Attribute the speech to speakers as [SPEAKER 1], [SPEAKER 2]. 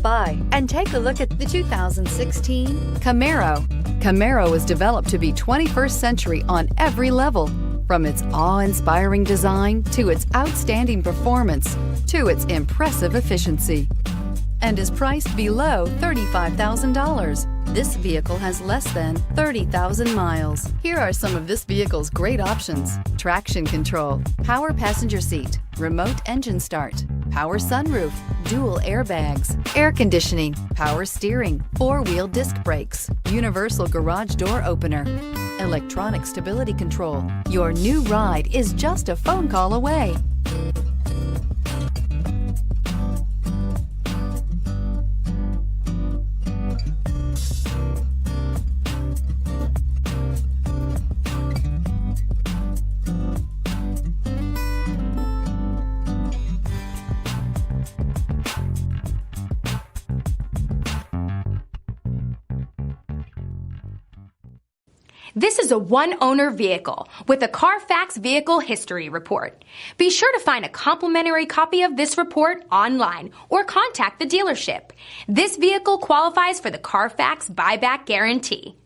[SPEAKER 1] by and take a look at the 2016 Camaro. Camaro is developed to be 21st century on every level, from its awe-inspiring design to its outstanding performance to its impressive efficiency, and is priced below $35,000. This vehicle has less than 30,000 miles. Here are some of this vehicle's great options: traction control, power passenger seat, remote engine start, power sunroof, dual airbags, air conditioning, power steering, four-wheel disc brakes, universal garage door opener, electronic stability control. Your new ride is just a phone call away.
[SPEAKER 2] This is a one-owner vehicle with a Carfax Vehicle History Report. Be sure to find a complimentary copy of this report online or contact the dealership. This vehicle qualifies for the Carfax Buyback Guarantee.